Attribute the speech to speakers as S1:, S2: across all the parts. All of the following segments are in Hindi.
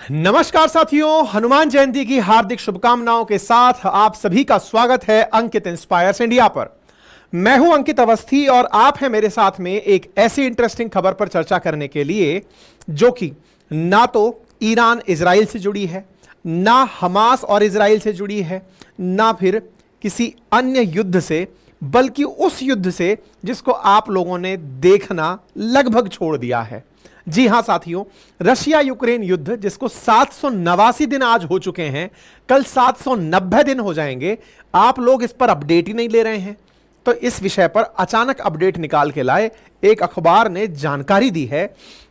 S1: नमस्कार साथियों, हनुमान जयंती की हार्दिक शुभकामनाओं के साथ आप सभी का स्वागत है अंकित इंस्पायर्स इंडिया पर। मैं हूं अंकित अवस्थी और आप हैं मेरे साथ में एक ऐसी इंटरेस्टिंग खबर पर चर्चा करने के लिए जो कि ना तो ईरान इजराइल से जुड़ी है, ना हमास और इजराइल से जुड़ी है, ना फिर किसी अन्य युद्ध से, बल्कि उस युद्ध से जिसको आप लोगों ने देखना लगभग छोड़ दिया है। जी हां साथियों, रशिया यूक्रेन युद्ध जिसको 789 दिन आज हो चुके हैं, कल 790 दिन हो जाएंगे, आप लोग इस पर अपडेट ही नहीं ले रहे हैं। तो इस विषय पर अचानक अपडेट निकाल के लाए एक अखबार ने जानकारी दी है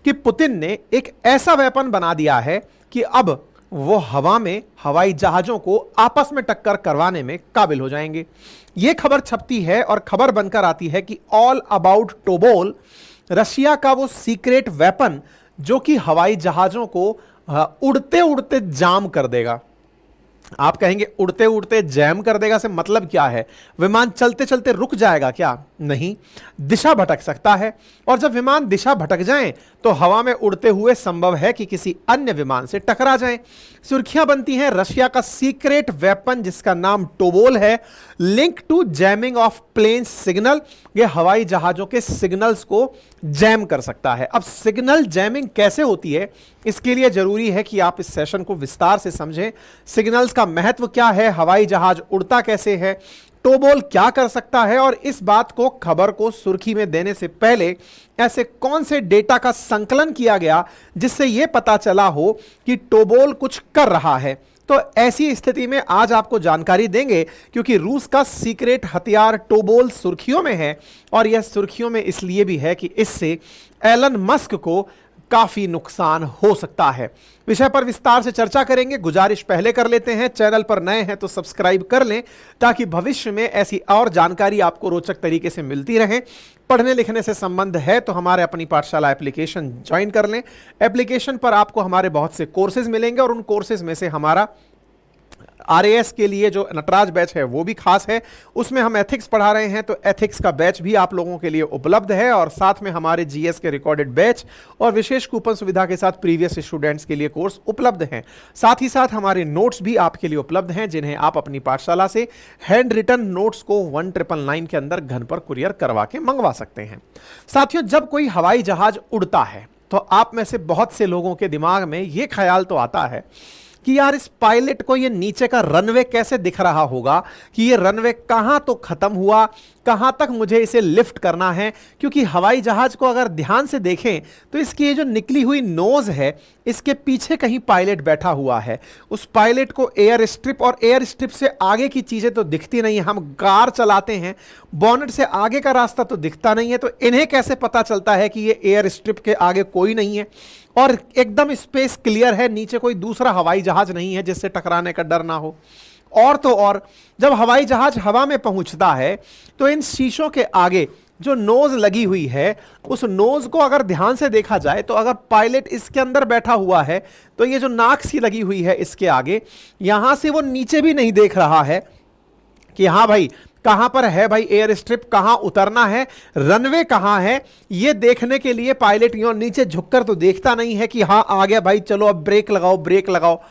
S1: कि पुतिन ने एक ऐसा वेपन बना दिया है कि अब वो हवा में हवाई जहाजों को आपस में टक्कर करवाने में काबिल हो जाएंगे। यह खबर छपती है और खबर बनकर आती है कि ऑल अबाउट टोबोल, रशिया का वो सीक्रेट वेपन जो कि हवाई जहाजों को उड़ते उड़ते जाम कर देगा। आप कहेंगे उड़ते उड़ते जैम कर देगा से मतलब क्या है? विमान चलते चलते रुक जाएगा क्या? नहीं, दिशा भटक सकता है, और जब विमान दिशा भटक जाएं तो हवा में उड़ते हुए संभव है कि किसी अन्य विमान से टकरा जाएं। सुर्खियां बनती हैं रशिया का सीक्रेट वेपन जिसका नाम टोबोल है, link to jamming of plane signal. यह हवाई जहाजों के सिग्नल्स को जैम कर सकता है। अब सिग्नल जैमिंग कैसे होती है, इसके लिए जरूरी है कि आप इस सेशन को विस्तार से समझें। सिग्नल्स का महत्व क्या है, हवाई जहाज उड़ता कैसे है, टोबोल क्या कर सकता है, और इस बात को, खबर को सुर्खी में देने से पहले ऐसे कौन से डेटा का संकलन किया गया जिससे यह पता चला हो कि टोबोल कुछ कर रहा है। तो ऐसी स्थिति में आज आपको जानकारी देंगे क्योंकि रूस का सीक्रेट हथियार टोबोल सुर्खियों में है, और यह सुर्खियों में इसलिए भी है कि इससे एलन मस्क को काफी नुकसान हो सकता है। विषय पर विस्तार से चर्चा करेंगे। गुजारिश पहले कर लेते हैं, चैनल पर नए हैं तो सब्सक्राइब कर लें ताकि भविष्य में ऐसी और जानकारी आपको रोचक तरीके से मिलती रहे। पढ़ने लिखने से संबंध है तो हमारे अपनी पाठशाला एप्लीकेशन ज्वाइन कर लें। एप्लीकेशन पर आपको हमारे बहुत से कोर्सेज मिलेंगे और उन कोर्सेज में से हमारा RAS के लिए जो नटराज बैच है वो भी खास है। उसमें हम एथिक्स पढ़ा रहे हैं, तो एथिक्स का बैच भी आप लोगों के लिए उपलब्ध है, और साथ में हमारे GS के रिकॉर्डेड बैच और विशेष कूपन सुविधा के साथ प्रीवियस स्टूडेंट्स के लिए कोर्स उपलब्ध हैं। साथ ही साथ हमारे नोट्स भी आपके लिए उपलब्ध हैं जिन्हें आप अपनी पाठशाला से हैंड रिटन नोट्स को 1999 के अंदर घर पर कुरियर करवा के मंगवा सकते हैं। साथियों, जब कोई हवाई जहाज उड़ता है तो आप में से बहुत से लोगों के दिमाग में यह ख्याल तो आता है कि यार इस पायलट को ये नीचे का रनवे कैसे दिख रहा होगा, कि ये रनवे कहां तो खत्म हुआ, कहां तक मुझे इसे लिफ्ट करना है। क्योंकि हवाई जहाज को अगर ध्यान से देखें तो इसकी ये जो निकली हुई नोज है, इसके पीछे कहीं पायलट बैठा हुआ है। उस पायलट को एयर स्ट्रिप और एयर स्ट्रिप से आगे की चीजें तो दिखती नहीं। हम कार चलाते हैं, बॉनेट से आगे का रास्ता तो दिखता नहीं है, तो इन्हें कैसे पता चलता है कि ये एयर स्ट्रिप के आगे कोई नहीं है और एकदम स्पेस क्लियर है, नीचे कोई दूसरा हवाई जहाज नहीं है जिससे टकराने का डर ना हो। और तो और, जब हवाई जहाज हवा में पहुंचता है तो इन शीशों के आगे जो नोज लगी हुई है, उस नोज को अगर ध्यान से देखा जाए तो अगर पायलट इसके अंदर बैठा हुआ है तो ये जो नाक सी लगी हुई है इसके आगे, यहां से वो नीचे भी नहीं देख रहा है कि हाँ भाई कहां पर है भाई एयर स्ट्रिप, कहां उतरना है, रनवे कहां है। यह देखने के लिए पायलट यूं नीचे झुककर तो देखता नहीं है कि हां आ गया भाई, चलो अब ब्रेक लगाओ ब्रेक लगाओ,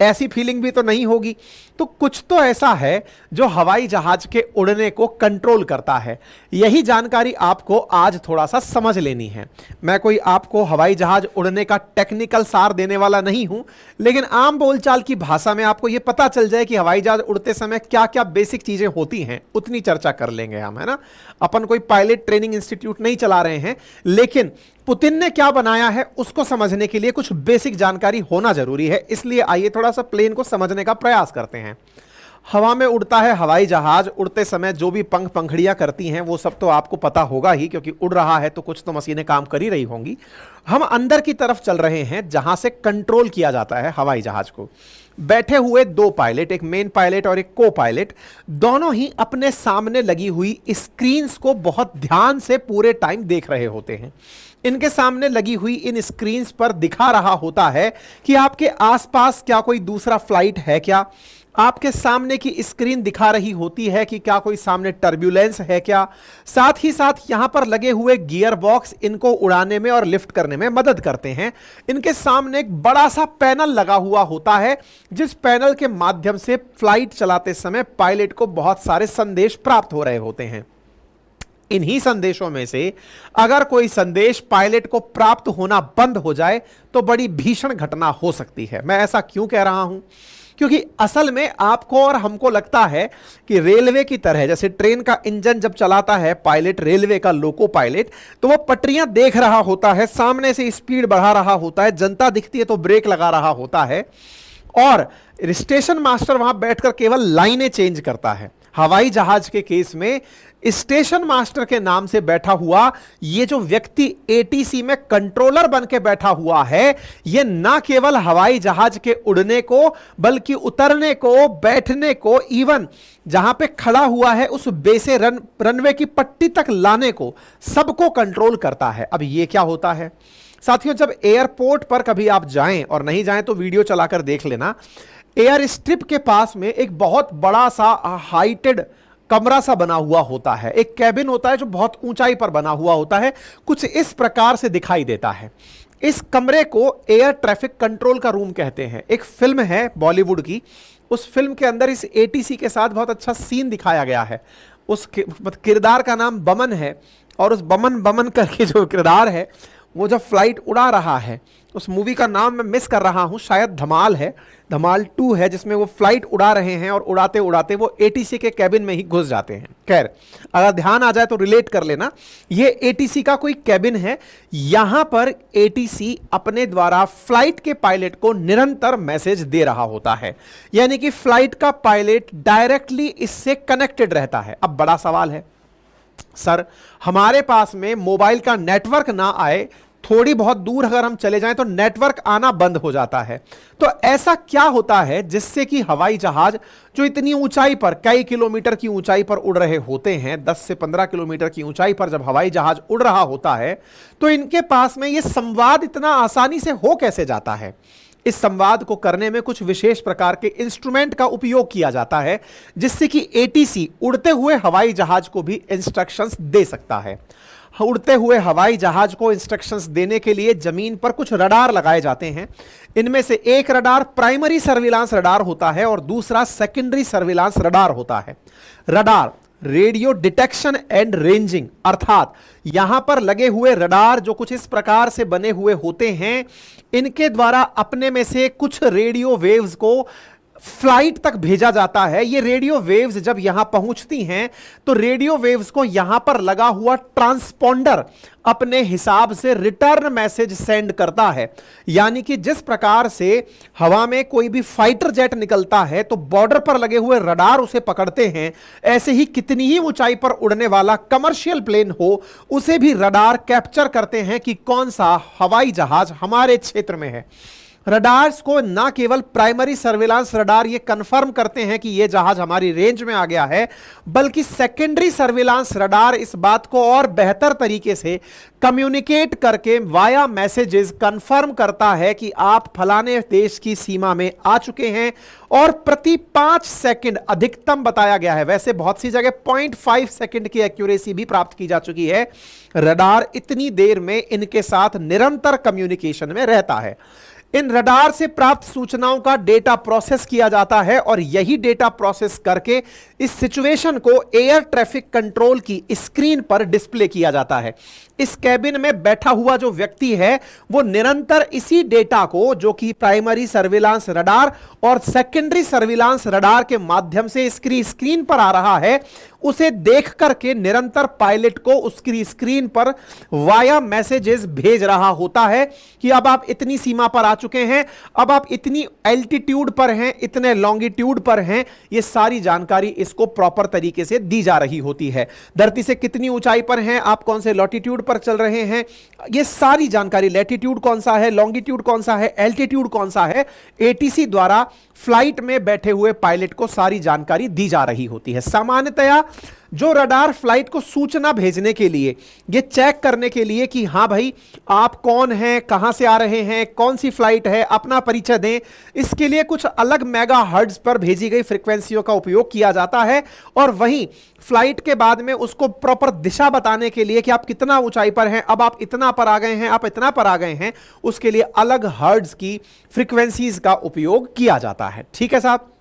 S1: ऐसी फीलिंग भी तो नहीं होगी। तो कुछ तो ऐसा है जो हवाई जहाज के उड़ने को कंट्रोल करता है। यही जानकारी आपको आज थोड़ा सा समझ लेनी है। मैं कोई आपको हवाई जहाज उड़ने का टेक्निकल सार देने वाला नहीं हूं, लेकिन आम बोलचाल की भाषा में आपको यह पता चल जाए कि हवाई जहाज उड़ते समय क्या क्या बेसिक चीजें होती हैं, उतनी चर्चा कर लेंगे हम, है ना। अपन कोई पायलट ट्रेनिंग इंस्टीट्यूट नहीं चला रहे हैं, लेकिन पुतिन ने क्या बनाया है उसको समझने के लिए कुछ बेसिक जानकारी होना जरूरी है। इसलिए आइए थोड़ा सा प्लेन को समझने का प्रयास करते हैं। हवा में उड़ता है हवाई जहाज, उड़ते समय जो भी पंख पंखड़ियां करती हैं वो सब तो आपको पता होगा ही, क्योंकि उड़ रहा है तो कुछ तो मशीनें काम कर ही रही होंगी। हम अंदर की तरफ चल रहे हैं जहां से कंट्रोल किया जाता है हवाई जहाज को। बैठे हुए दो पायलट, एक मेन पायलट और एक को पायलट, दोनों ही अपने सामने लगी हुई स्क्रीन्स को बहुत ध्यान से पूरे टाइम देख रहे होते हैं। इनके सामने लगी हुई इन स्क्रीन्स पर दिखा रहा होता है कि आपके आसपास क्या कोई दूसरा फ्लाइट है क्या, आपके सामने की स्क्रीन दिखा रही होती है कि क्या कोई सामने टर्ब्यूलेंस है क्या। साथ ही साथ यहां पर लगे हुए गियर बॉक्स इनको उड़ाने में और लिफ्ट करने करने में मदद करते हैं। इनके सामने एक बड़ा सा पैनल लगा हुआ होता है, जिस पैनल के माध्यम से फ्लाइट चलाते समय पायलट को बहुत सारे संदेश प्राप्त हो रहे होते हैं। इन्हीं संदेशों में से अगर कोई संदेश पायलट को प्राप्त होना बंद हो जाए तो बड़ी भीषण घटना हो सकती है। मैं ऐसा क्यों कह रहा हूं? क्योंकि असल में आपको और हमको लगता है कि रेलवे की तरह, जैसे ट्रेन का इंजन जब चलाता है पायलट, रेलवे का लोको पायलट, तो वो पटरियां देख रहा होता है, सामने से स्पीड बढ़ा रहा होता है, जनता दिखती है तो ब्रेक लगा रहा होता है, और स्टेशन मास्टर वहां बैठकर केवल लाइनें चेंज करता है। हवाई जहाज के केस में स्टेशन मास्टर के नाम से बैठा हुआ ये जो व्यक्ति एटीसी में कंट्रोलर बन के बैठा हुआ है, ये ना केवल हवाई जहाज के उड़ने को बल्कि उतरने को, बैठने को, इवन जहां पे खड़ा हुआ है उस बेसे रनवे की पट्टी तक लाने को, सबको कंट्रोल करता है। अब ये क्या होता है साथियों, जब एयरपोर्ट पर कभी आप जाएं, और नहीं जाएं तो वीडियो चलाकर देख लेना, एयर स्ट्रिप के पास में एक बहुत बड़ा सा हाइटेड कमरा सा बना हुआ होता है, एक कैबिन होता है जो बहुत ऊंचाई पर बना हुआ होता है, कुछ इस प्रकार से दिखाई देता है। इस कमरे को एयर ट्रैफिक कंट्रोल का रूम कहते हैं। एक फिल्म है बॉलीवुड की, उस फिल्म के अंदर इस एटीसी के साथ बहुत अच्छा सीन दिखाया गया है। उस किरदार का नाम बमन है, और उस बमन बमन करके जो किरदार है वो जब फ्लाइट उड़ा रहा है, उस मूवी का नाम मैं मिस कर रहा हूं, शायद धमाल है, धमाल 2 है, जिसमें वो फ्लाइट उड़ा रहे हैं और उड़ाते उड़ाते वो एटीसी के कैबिन में ही घुस जाते हैं। खैर, अगर ध्यान आ जाए तो रिलेट कर लेना, ये एटीसी का कोई कैबिन है। यहां पर एटीसी अपने द्वारा फ्लाइट के पायलट को निरंतर मैसेज दे रहा होता है, यानी कि फ्लाइट का पायलट डायरेक्टली इससे कनेक्टेड रहता है। अब बड़ा सवाल है, सर हमारे पास में मोबाइल का नेटवर्क ना आए, थोड़ी बहुत दूर अगर हम चले जाएं तो नेटवर्क आना बंद हो जाता है, तो ऐसा क्या होता है जिससे कि हवाई जहाज जो इतनी ऊंचाई पर, कई किलोमीटर की ऊंचाई पर उड़ रहे होते हैं, 10 से 15 किलोमीटर की ऊंचाई पर जब हवाई जहाज उड़ रहा होता है, तो इनके पास में यह संवाद इतना आसानी से हो कैसे जाता है? इस संवाद को करने में कुछ विशेष प्रकार के इंस्ट्रूमेंट का उपयोग किया जाता है, जिससे कि एटीसी उड़ते हुए हवाई जहाज को भी इंस्ट्रक्शंस दे सकता है। उड़ते हुए हवाई जहाज को इंस्ट्रक्शंस देने के लिए जमीन पर कुछ रडार लगाए जाते हैं। इनमें से एक रडार प्राइमरी सर्विलांस रडार होता है और दूसरा सेकेंडरी सर्विलांस रडार होता है। Radar radio detection and ranging, अर्थात यहां पर लगे हुए रडार जो कुछ इस प्रकार से बने हुए होते हैं, इनके द्वारा अपने में से कुछ रेडियो वेव्स को फ्लाइट तक भेजा जाता है। ये रेडियो वेव्स जब यहां पहुंचती हैं तो रेडियो वेव्स को यहां पर लगा हुआ ट्रांसपोंडर अपने हिसाब से रिटर्न मैसेज सेंड करता है। यानी कि जिस प्रकार से हवा में कोई भी फाइटर जेट निकलता है तो बॉर्डर पर लगे हुए रडार उसे पकड़ते हैं, ऐसे ही कितनी ही ऊंचाई पर उड़ने वाला कमर्शियल प्लेन हो उसे भी रडार कैप्चर करते हैं कि कौन सा हवाई जहाज हमारे क्षेत्र में है। रडार्स को ना केवल प्राइमरी सर्विलांस रडार ये कंफर्म करते हैं कि ये जहाज हमारी रेंज में आ गया है, बल्कि सेकेंडरी सर्विलांस रडार इस बात को और बेहतर तरीके से कम्युनिकेट करके वाया मैसेजेस कंफर्म करता है कि आप फलाने देश की सीमा में आ चुके हैं, और प्रति 5 सेकंड अधिकतम बताया गया है, वैसे बहुत सी जगह 0.5 सेकंड की एक्यूरेसी भी प्राप्त की जा चुकी है। रडार इतनी देर में इनके साथ निरंतर कम्युनिकेशन में रहता है। इन रडार से प्राप्त सूचनाओं का डेटा प्रोसेस किया जाता है, और यही डेटा प्रोसेस करके इस सिचुएशन को एयर ट्रैफिक कंट्रोल की स्क्रीन पर डिस्प्ले किया जाता है। इस कैबिन में बैठा हुआ जो व्यक्ति है वो निरंतर इसी डेटा को, जो कि प्राइमरी सर्विलांस रडार और सेकेंडरी सर्विलांस रडार के माध्यम से इसकी स्क्रीन पर आ रहा है, उसे देख करके निरंतर पायलट को उसकी स्क्रीन पर वाया मैसेजेस भेज रहा होता है कि अब आप इतनी सीमा पर आ चुके हैं, अब आप इतनी एल्टीट्यूड पर हैं, इतने लॉन्गिट्यूड पर हैं। ये सारी जानकारी इसको प्रॉपर तरीके से दी जा रही होती है। धरती से कितनी ऊंचाई पर हैं आप, कौन से लॉटिट्यूड पर चल रहे हैं, ये सारी जानकारी, लैटिट्यूड कौन सा है, लॉन्गिट्यूड कौन सा है, एल्टीट्यूड कौन सा है, एटीसी द्वारा फ्लाइट में बैठे हुए पायलट को सारी जानकारी दी जा रही होती है। सामान्यतया जो रडार फ्लाइट को सूचना भेजने के लिए, ये चेक करने के लिए कि हां भाई आप कौन हैं, कहां से आ रहे हैं, कौन सी फ्लाइट है, अपना परिचय दें, इसके लिए कुछ अलग मेगा हर्ट्ज पर भेजी गई फ्रीक्वेंसियों का उपयोग किया जाता है। और वहीं फ्लाइट के बाद में उसको प्रॉपर दिशा बताने के लिए कि आप कितना ऊंचाई पर हैं, अब आप इतना पर आ गए हैं, आप इतना पर आ गए हैं, उसके लिए अलग हर्ट्ज की फ्रीक्वेंसीज का उपयोग किया जाता है। ठीक है साहब,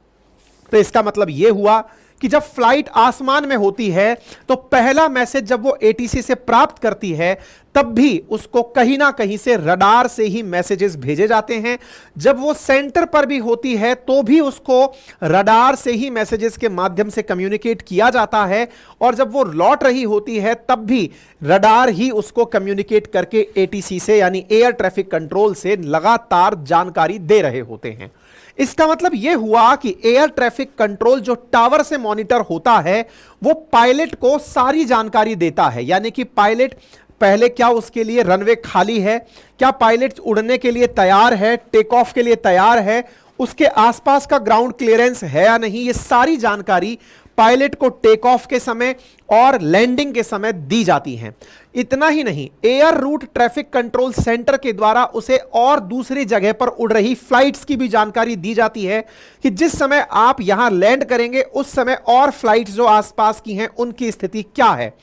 S1: तो इसका मतलब यह हुआ कि जब फ्लाइट आसमान में होती है तो पहला मैसेज जब वो एटीसी से प्राप्त करती है तब भी उसको कहीं ना कहीं से रडार से ही मैसेजेस भेजे जाते हैं। जब वो सेंटर पर भी होती है तो भी उसको रडार से ही मैसेजेस के माध्यम से कम्युनिकेट किया जाता है, और जब वो लौट रही होती है तब भी रडार ही उसको कम्युनिकेट करके एटीसी से यानी एयर ट्रैफिक कंट्रोल से लगातार जानकारी दे रहे होते हैं। इसका मतलब यह हुआ कि एयर ट्रैफिक कंट्रोल जो टावर से मॉनिटर होता है वो पायलट को सारी जानकारी देता है, यानी कि पायलट पहले क्या उसके लिए रनवे खाली है, क्या पायलट उड़ने के लिए तैयार है, टेक ऑफ के लिए तैयार है, उसके आसपास का ग्राउंड क्लियरेंस है या नहीं, ये सारी जानकारी पायलट को टेक ऑफ के समय और लैंडिंग के समय दी जाती हैं। इतना ही नहीं, air root traffic control centre के द्वारा उसे और दूसरी जगह पर उड़ रही फ्लाइट्स की भी जानकारी दी जाती है कि जिस समय आप यहां लैंड करेंगे उस समय और फ्लाइट्स जो आसपास की हैं उनकी स्थिति क्या है।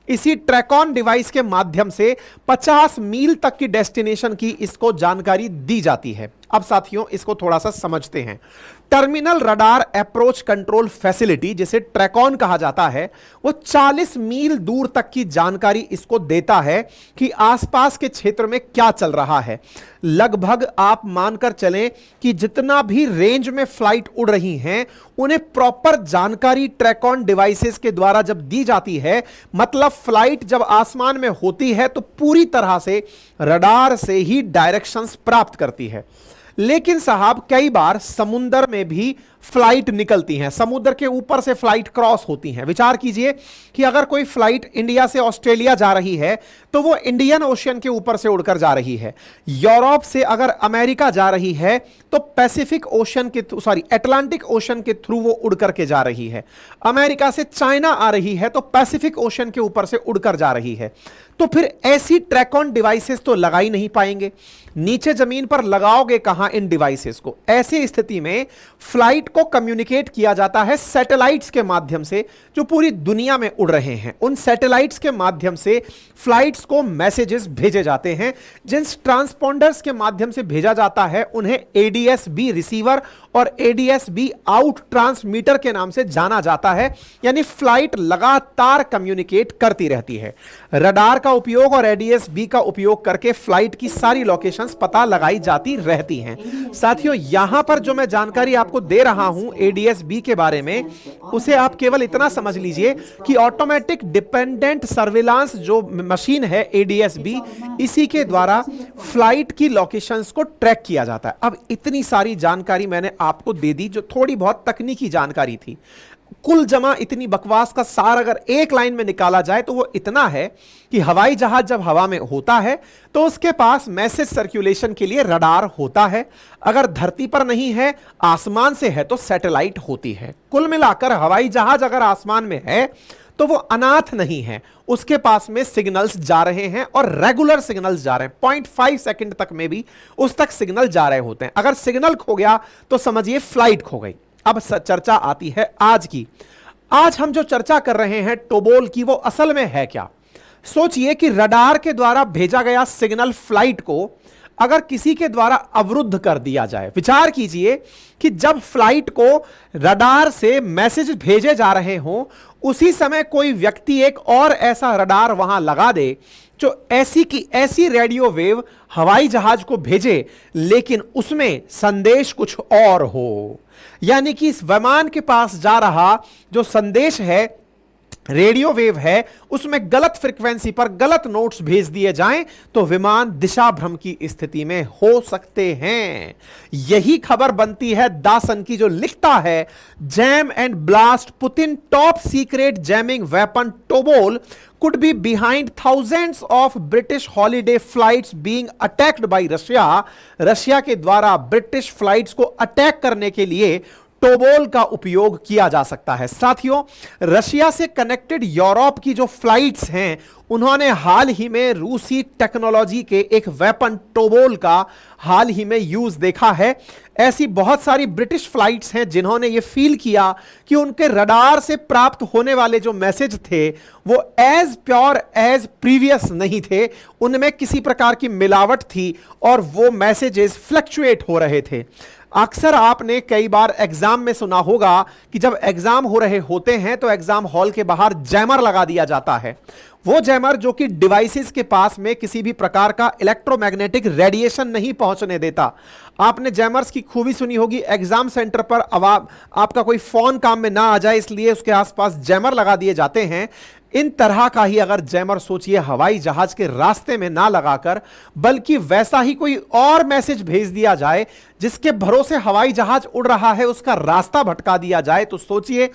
S1: इसी ट्रैकॉन डिवाइस के माध्यम से 50 मील तक की डेस्टिनेशन की इसको जानकारी दी जाती है। अब साथियों इसको थोड़ा सा समझते हैं। Terminal radar approach control facility, जिसे ट्रैकॉन कहा जाता है, वो 40 मील दूर तक की जानकारी इसको देता है कि आसपास के क्षेत्र में क्या चल रहा है। लगभग आप मानकर चलें कि जितना भी रेंज में फ्लाइट उड़ रही हैं उन्हें प्रॉपर जानकारी ट्रैकॉन डिवाइसेस के द्वारा जब दी जाती है, मतलब फ्लाइट जब आसमान में होती है तो पूरी तरह से रडार से ही डायरेक्शंस प्राप्त करती है। लेकिन साहब कई बार समुद्र में भी फ्लाइट निकलती हैं, समुद्र के ऊपर से फ्लाइट क्रॉस होती हैं। विचार कीजिए कि अगर कोई फ्लाइट इंडिया से ऑस्ट्रेलिया जा रही है तो वो इंडियन ओशियन के ऊपर से उड़कर जा रही है। यूरोप से अगर अमेरिका जा रही है तो पैसिफिक ओशन के अटलांटिक ओशन के थ्रू वो उड़कर के जा रही है। अमेरिका से चाइना आ रही है तो पैसिफिक ओशन के ऊपर से उड़कर जा रही है। तो फिर ऐसी ट्रैकॉन डिवाइसेस तो लगा ही नहीं पाएंगे, नीचे जमीन पर लगाओगे कहां इन डिवाइसेस को। ऐसी स्थिति में फ्लाइट को कम्युनिकेट किया जाता है सैटेलाइट्स के माध्यम से जो पूरी दुनिया में उड़ रहे हैं। उन सैटेलाइट्स के माध्यम से फ्लाइट्स को मैसेजेस भेजे जाते हैं, जिन ट्रांसपोंडर्स के माध्यम से भेजा जाता है उन्हें एडीएस-बी रिसीवर और एडीएस-बी आउट ट्रांसमीटर के नाम से जाना जाता है। यानी फ्लाइट लगातार कम्युनिकेट करती रहती है। रडार का उपयोग और एडीएस-बी का उपयोग करके फ्लाइट की सारी लोकेशंस पता लगाई जाती रहती हैं। साथियों यहां पर जो मैं जानकारी आपको दे रहा हूं एडीएस-बी के बारे में, उसे आप केवल इतना समझ लीजिए कि ऑटोमेटिक डिपेंडेंट सर्विलांस जो मशीन है एडीएस-बी, इसी के द्वारा फ्लाइट की लोकेशंस को ट्रैक किया जाता है। अब इतनी सारी जानकारी मैंने आपको दे दी जो थोड़ी बहुत तकनीकी जानकारी थी। कुल जमा इतनी बकवास का सार अगर एक लाइन में निकाला जाए तो वो इतना है कि हवाई जहाज जब हवा में होता है तो उसके पास मैसेज सर्कुलेशन के लिए रडार होता है। अगर धरती पर नहीं है, आसमान से है तो सैटेलाइट होती है। कुल मिलाकर हवाई जहाज अगर आसमान में है तो वो अनाथ नहीं है, उसके पास में सिग्नल्स जा रहे हैं और रेगुलर सिग्नल्स जा रहे हैं। 0.5 सेकंड तक में भी उस तक सिग्नल जा रहे होते हैं। अगर सिग्नल खो गया तो समझिए फ्लाइट खो गई। अब चर्चा आती है आज की। आज हम जो चर्चा कर रहे हैं टोबोल की, वो असल में है क्या? सोचिए कि रडार के द्वारा भेजा गया सिग्नल फ्लाइट को अगर किसी के द्वारा अवरुद्ध कर दिया जाए। विचार कीजिए कि जब फ्लाइट को रडार से मैसेज भेजे जा रहे हों, उसी समय कोई व्यक्ति एक और ऐसा रडार वहां लगा दे जो ऐसी की ऐसी रेडियो वेव हवाई जहाज को भेजे, लेकिन उसमें संदेश कुछ और हो। यानी कि इस विमान के पास जा रहा जो संदेश है, रेडियो वेव है, उसमें गलत फ्रीक्वेंसी पर गलत नोट्स भेज दिए जाएं तो विमान दिशा भ्रम की स्थिति में हो सकते हैं। यही खबर बनती है दासन की, जो लिखता है jam and blast Putin top secret jamming weapon Tobol could be behind thousands of British holiday flights being attacked by Russia। Russia के द्वारा ब्रिटिश फ्लाइट्स को अटैक करने के लिए टोबोल का उपयोग किया जा सकता है। साथियों, रशिया से कनेक्टेड यूरोप की जो फ्लाइट्स हैं, उन्होंने हाल ही में रूसी टेक्नोलॉजी के एक वेपन टोबोल का हाल ही में यूज देखा है। ऐसी बहुत सारी ब्रिटिश फ्लाइट्स हैं जिन्होंने यह फील किया कि उनके रडार से प्राप्त होने वाले जो मैसेज थे वो एज प्योर एज प्रीवियस नहीं थे, उनमें किसी प्रकार की मिलावट थी और वो मैसेजेस फ्लक्चुएट हो रहे थे। अक्सर आपने कई बार एग्जाम में सुना होगा कि जब एग्जाम हो रहे होते हैं तो एग्जाम हॉल के बाहर जैमर लगा दिया जाता है। वो जैमर जो कि डिवाइसेस के पास में किसी भी प्रकार का इलेक्ट्रोमैग्नेटिक रेडिएशन नहीं पहुंचने देता। आपने जैमर्स की खूबी सुनी होगी, एग्जाम सेंटर पर आपका कोई फोन काम में ना आ जाए इसलिए उसके आसपास जैमर लगा दिए जाते हैं। इन तरह का ही अगर जैमर सोचिए हवाई जहाज के रास्ते में ना लगाकर, बल्कि वैसा ही कोई और मैसेज भेज दिया जाए जिसके भरोसे हवाई जहाज उड़ रहा है, उसका रास्ता भटका दिया जाए, तो सोचिए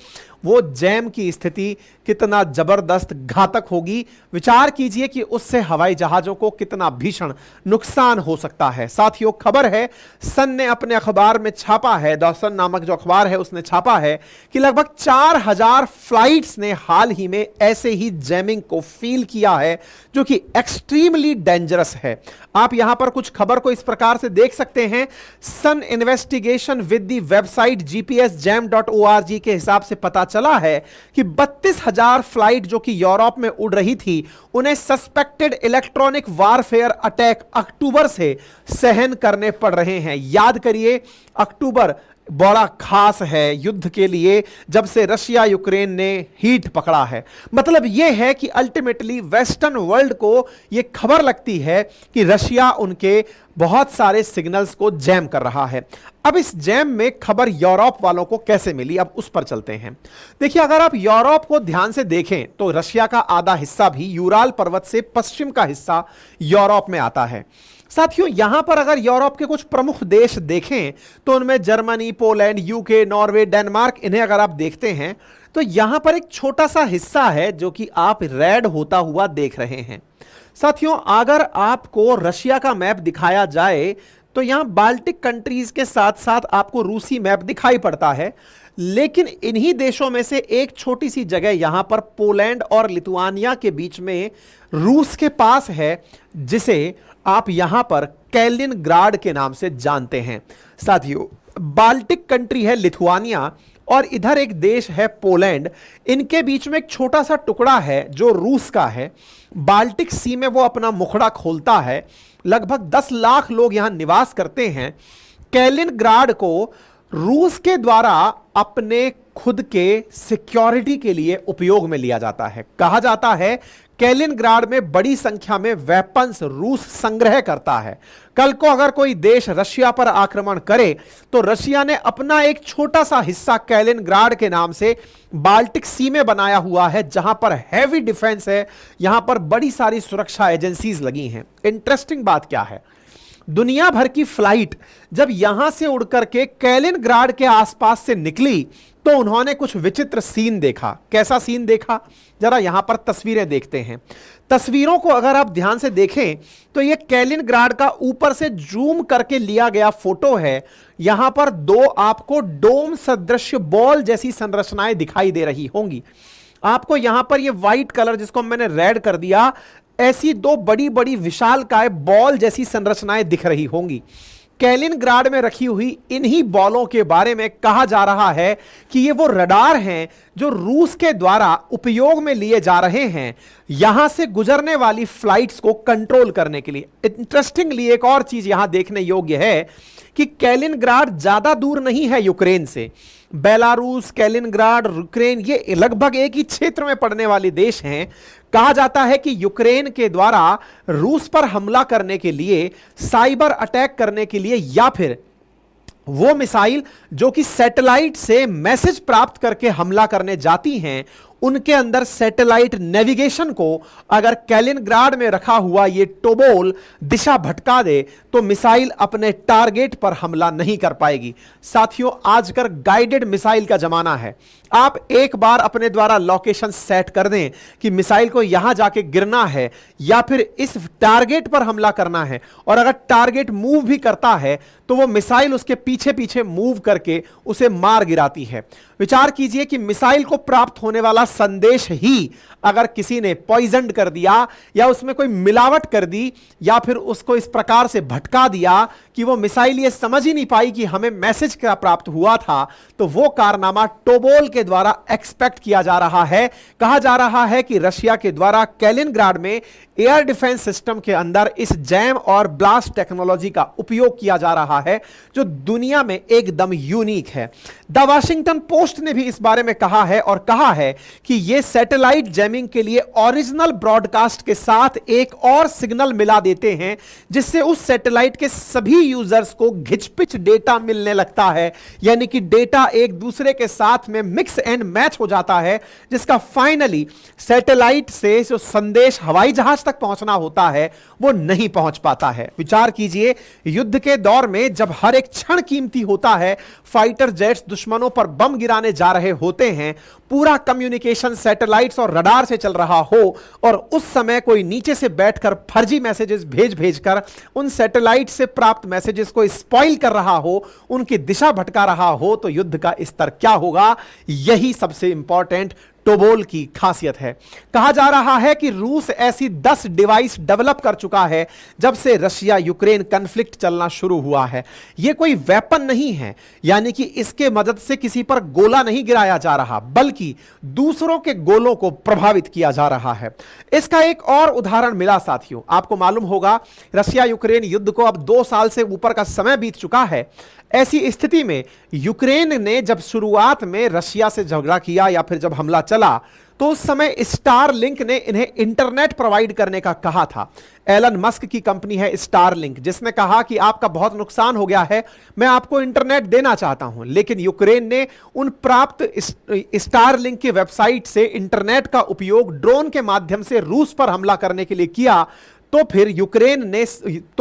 S1: वो जैम की स्थिति कितना जबरदस्त घातक होगी। विचार कीजिए कि उससे हवाई जहाजों को कितना भीषण नुकसान हो सकता है। साथियों, खबर है सन ने अपने अखबार में छापा है, द सन नामक जो अखबार है उसने छापा है कि लगभग 4000 फ्लाइट्स ने हाल ही में ऐसे ही जैमिंग को फील किया है जो कि एक्सट्रीमली डेंजरस है। आप यहां पर कुछ खबर को इस प्रकार से देख सकते हैं। सन investigation with the website gpsjam.org के हिसाब से पता चला है कि 32,000 फ्लाइट जो कि यूरोप में उड़ रही थी, उन्हें सस्पेक्टेड इलेक्ट्रॉनिक वारफेयर अटैक अक्टूबर से सहन करने पड़ रहे हैं। याद करिए, अक्टूबर बड़ा खास है युद्ध के लिए, जब से रशिया यूक्रेन ने हीट पकड़ा है। मतलब यह है कि अल्टीमेटली वेस्टर्न वर्ल्ड को यह खबर लगती है कि रशिया उनके बहुत सारे सिग्नल्स को जैम कर रहा है। अब इस जैम में खबर यूरोप वालों को कैसे मिली, अब उस पर चलते हैं। देखिए, अगर आप यूरोप को ध्यान से देखें तो रशिया का आधा हिस्सा भी यूराल पर्वत से पश्चिम का हिस्सा यूरोप में आता है। साथियों, यहां पर अगर यूरोप के कुछ प्रमुख देश देखें तो उनमें Germany, Poland, UK, Norway, Denmark, इन्हें अगर आप देखते हैं तो यहां पर एक छोटा सा हिस्सा है जो कि आप रेड होता हुआ देख रहे हैं। साथियों, अगर आपको रशिया का मैप दिखाया जाए तो यहां बाल्टिक कंट्रीज के साथ साथ आपको रूसी मैप दिखाई पड़ता है, लेकिन इन्हीं देशों में से एक छोटी सी जगह यहां पर पोलैंड और लिथुआनिया के बीच में रूस के पास है, जिसे आप यहां पर कैलिनग्राड के नाम से जानते हैं। साथियों, बाल्टिक कंट्री है लिथुआनिया और इधर एक देश है पोलैंड, इनके बीच में एक छोटा सा टुकड़ा है जो रूस का है। बाल्टिक सी में वो अपना मुखड़ा खोलता है। लगभग 10 लाख लोग यहां निवास करते हैं। कैलिनग्राड को रूस के द्वारा अपने खुद के सिक्योरिटी के लिए उपयोग में लिया जाता है। कहा जाता है कैलिनग्राड में बड़ी संख्या में वेपन्स रूस संग्रह करता है। कल को अगर कोई देश रशिया पर आक्रमण करे तो रशिया ने अपना एक छोटा सा हिस्सा कैलिनग्राड के नाम से बाल्टिक सी में बनाया हुआ है, जहां पर हैवी डिफेंस है, यहां पर बड़ी सारी सुरक्षा एजेंसीज लगी हैं। इंटरेस्टिंग बात क्या है, दुनिया भर की फ्लाइट जब यहां से उड़कर के कैलिनग्राड के आसपास से निकली तो उन्होंने कुछ विचित्र सीन देखा। कैसा सीन देखा, जरा यहां पर तस्वीरें देखते हैं। तस्वीरों को अगर आप ध्यान से देखें तो यह कैलिनग्राड का ऊपर से जूम करके लिया गया फोटो है। यहां पर दो आपको डोम सदृश बॉल जैसी संरचनाएं दिखाई दे रही होंगी। आपको यहां पर यह व्हाइट कलर, जिसको मैंने रेड कर दिया, ऐसी दो बड़ी बड़ी विशालकाय बॉल जैसी संरचनाएं दिख रही होंगी। कैलिनग्राड में रखी हुई इन्हीं बॉलों के बारे में कहा जा रहा है कि ये वो रडार हैं जो रूस के द्वारा उपयोग में लिए जा रहे हैं यहां से गुजरने वाली फ्लाइट्स को कंट्रोल करने के लिए। इंटरेस्टिंगली एक और चीज यहां देखने योग्य है कि कैलिनग्राड ज्यादा दूर नहीं है यूक्रेन से। बेलारूस, कैलिनग्राड, यूक्रेन, ये लगभग एक ही क्षेत्र में पड़ने वाले देश हैं। कहा जाता है कि यूक्रेन के द्वारा रूस पर हमला करने के लिए, साइबर अटैक करने के लिए, या फिर वो मिसाइल जो कि सैटेलाइट से मैसेज प्राप्त करके हमला करने जाती हैं, उनके अंदर सैटेलाइट नेविगेशन को अगर कैलिनग्राड में रखा हुआ ये टोबोल दिशा भटका दे तो मिसाइल अपने टारगेट पर हमला नहीं कर पाएगी। साथियों, आजकल गाइडेड मिसाइल का जमाना है। आप एक बार अपने द्वारा लोकेशन सेट कर दें कि मिसाइल को यहां जाके गिरना है या फिर इस टारगेट पर हमला करना है, और अगर टारगेट मूव भी करता है तो वो मिसाइल उसके पीछे पीछे मूव करके उसे मार गिराती है। विचार कीजिए कि मिसाइल को प्राप्त होने वाला संदेश ही अगर किसी ने पॉइजन कर दिया या उसमें कोई मिलावट कर दी या फिर उसको इस प्रकार से भटका दिया कि वो मिसाइल ये समझ ही नहीं पाई कि हमें मैसेज क्या प्राप्त हुआ था, तो वो कारनामा टोबोल के द्वारा एक्सपेक्ट किया जा रहा है। कहा जा रहा है कि रशिया के द्वारा कैलिनग्राड में एयर डिफेंस सिस्टम के अंदर इस जैम और ब्लास्ट टेक्नोलॉजी का उपयोग किया जा रहा है जो दुनिया में एकदम यूनिक है। द वाशिंगटन पोस्ट ने भी इस बारे में कहा है और कहा है कि यह सैटेलाइट जैमिंग के लिए ओरिजिनल ब्रॉडकास्ट के साथ एक और सिग्नल मिला देते हैं जिससे उस सैटेलाइट के सभी यूजर्स को घिचपिच डेटा मिलने लगता है, यानी कि डेटा एक दूसरे के साथ में मिक्स एंड मैच हो जाता है, जिसका फाइनली सैटेलाइट से जो संदेश हवाई जहाज तक पहुंचना होता है वो नहीं पहुंच पाता है। विचार कीजिए, युद्ध के दौर में जब हर एक क्षण कीमती होता है, फाइटर जेट्स दुश्मनों पर बम गिराने जा रहे होते हैं, पूरा कम्युनिकेशन सैटेलाइट्स और रडार से चल रहा हो और उस समय कोई नीचे से बैठकर फर्जी मैसेजेस भेजकर उन सैटेलाइट से प्राप्त मैसेजेस को स्पॉइल कर रहा हो, उनकी दिशा भटका रहा हो, तो युद्ध का स्तर क्या होगा? यही सबसे इंपॉर्टेंट टोबोल की खासियत है। कहा जा रहा है कि रूस ऐसी 10 डिवाइस डेवलप कर चुका है जब से रशिया यूक्रेन कॉन्फ्लिक्ट चलना शुरू हुआ है। यह कोई वेपन नहीं है, यानी कि इसके मदद से किसी पर गोला नहीं गिराया जा रहा, बल्कि दूसरों के गोलों को प्रभावित किया जा रहा है। इसका एक और उदाहरण मिला साथियों। आपको मालूम होगा रशिया यूक्रेन युद्ध को अब 2 साल से ऊपर का समय बीत चुका है। ऐसी स्थिति में यूक्रेन ने जब शुरुआत में रशिया से झगड़ा किया या फिर जब हमला चला तो उस समय स्टारलिंक ने इन्हें इंटरनेट प्रोवाइड करने का कहा था। एलन मस्क की कंपनी है स्टारलिंक, जिसने कहा कि आपका बहुत नुकसान हो गया है, मैं आपको इंटरनेट देना चाहता हूं। लेकिन यूक्रेन ने उन प्राप्त स्टारलिंक की वेबसाइट से इंटरनेट का उपयोग ड्रोन के माध्यम से रूस पर हमला करने के लिए किया। तो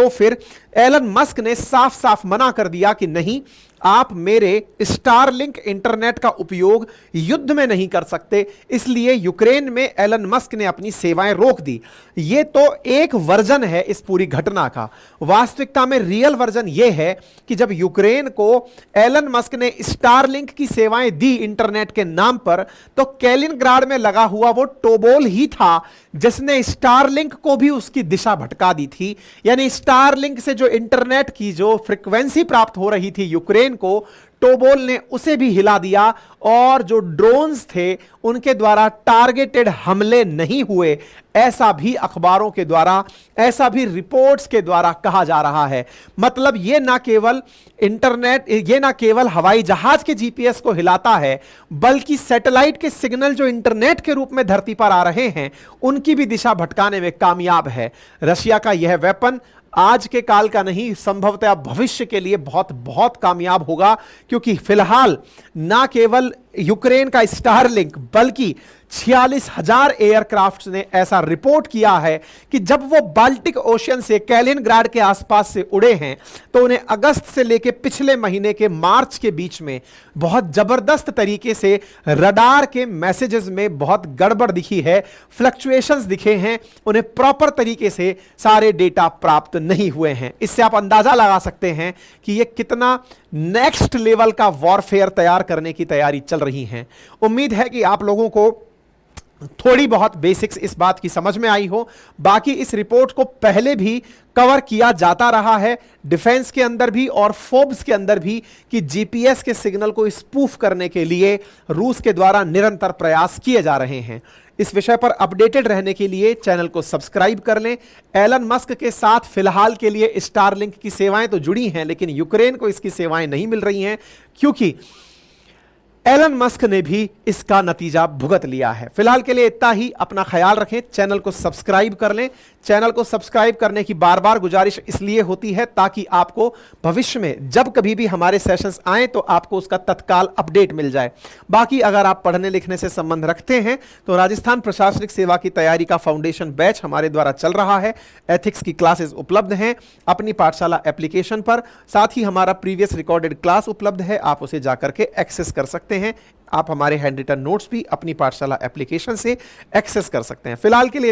S1: फिर एलन मस्क ने साफ साफ मना कर दिया कि नहीं, आप मेरे स्टारलिंक इंटरनेट का उपयोग युद्ध में नहीं कर सकते। इसलिए यूक्रेन में एलन मस्क ने अपनी सेवाएं रोक दी। यह तो एक वर्जन है इस पूरी घटना का। वास्तविकता में रियल वर्जन यह है कि जब यूक्रेन को एलन मस्क ने स्टारलिंक की सेवाएं दी इंटरनेट के नाम पर, तो कैलिनग्राड में लगा हुआ वो टोबोल ही था जिसने स्टारलिंक को भी उसकी दिशा भटका दी थी। यानी स्टारलिंक से जो इंटरनेट की जो फ्रीक्वेंसी प्राप्त हो रही थी यूक्रेन को, टोबोल ने उसे भी हिला दिया और जो ड्रोन्स थे उनके द्वारा टारगेटेड हमले नहीं हुए, ऐसा भी अखबारों के द्वारा, ऐसा भी रिपोर्ट्स के द्वारा कहा जा रहा है। मतलब यह ना केवल इंटरनेट, यह ना केवल हवाई जहाज के जीपीएस को हिलाता है, बल्कि सैटेलाइट के सिग्नल जो इंटरनेट के रूप में धरती पर आ रहे हैं उनकी भी दिशा भटकाने में कामयाब है। रशिया का यह वेपन आज के काल का नहीं, संभवतः भविष्य के लिए बहुत बहुत कामयाब होगा, क्योंकि फिलहाल ना केवल यूक्रेन का स्टारलिंक बल्कि 46,000 एयरक्राफ्ट ने ऐसा रिपोर्ट किया है कि जब वो बाल्टिक ओशियन से कैलिनग्राड के आसपास से उड़े हैं तो उन्हें अगस्त से लेकर पिछले महीने के मार्च के बीच में बहुत जबरदस्त तरीके से रडार के मैसेजेस में बहुत गड़बड़ दिखी है, फ्लक्चुएशंस दिखे हैं, उन्हें प्रॉपर तरीके से सारे डेटा प्राप्त नहीं हुए हैं। इससे आप अंदाजा लगा सकते हैं कि ये कितना नेक्स्ट लेवल का वॉरफेयर तैयार करने की तैयारी चल रही है। उम्मीद है कि आप लोगों को थोड़ी बहुत बेसिक्स इस बात की समझ में आई हो। बाकी इस रिपोर्ट को पहले भी कवर किया जाता रहा है, डिफेंस के अंदर भी और फोर्ब्स के अंदर भी, कि जीपीएस के सिग्नल को स्पूफ करने के लिए रूस के द्वारा निरंतर प्रयास किए जा रहे हैं। इस विषय पर अपडेटेड रहने के लिए चैनल को सब्सक्राइब कर लें। एलन मस्क के साथ फिलहाल के लिए स्टारलिंक की सेवाएं तो जुड़ी हैं, लेकिन यूक्रेन को इसकी सेवाएं नहीं मिल रही हैं क्योंकि एलन मस्क ने भी इसका नतीजा भुगत लिया है। फिलहाल के लिए इतना ही। अपना ख्याल रखें, चैनल को सब्सक्राइब कर लें। चैनल को सब्सक्राइब करने की बार बार गुजारिश इसलिए होती है ताकि आपको भविष्य में जब कभी भी हमारे सेशंस आए तो आपको उसका तत्काल अपडेट मिल जाए। बाकी अगर आप पढ़ने लिखने से संबंध रखते हैं तो राजस्थान प्रशासनिक सेवा की तैयारी का फाउंडेशन बैच हमारे द्वारा चल रहा है। एथिक्स की क्लासेस उपलब्ध हैं अपनी पाठशाला एप्लीकेशन पर। साथ ही हमारा प्रीवियस रिकॉर्डेड क्लास उपलब्ध है, आप उसे जाकर के एक्सेस कर सकते हैं। आप हमारे हैंड रिटन नोट्स भी अपनी पाठशाला एप्लीकेशन से एक्सेस कर सकते हैं। फिलहाल के लिए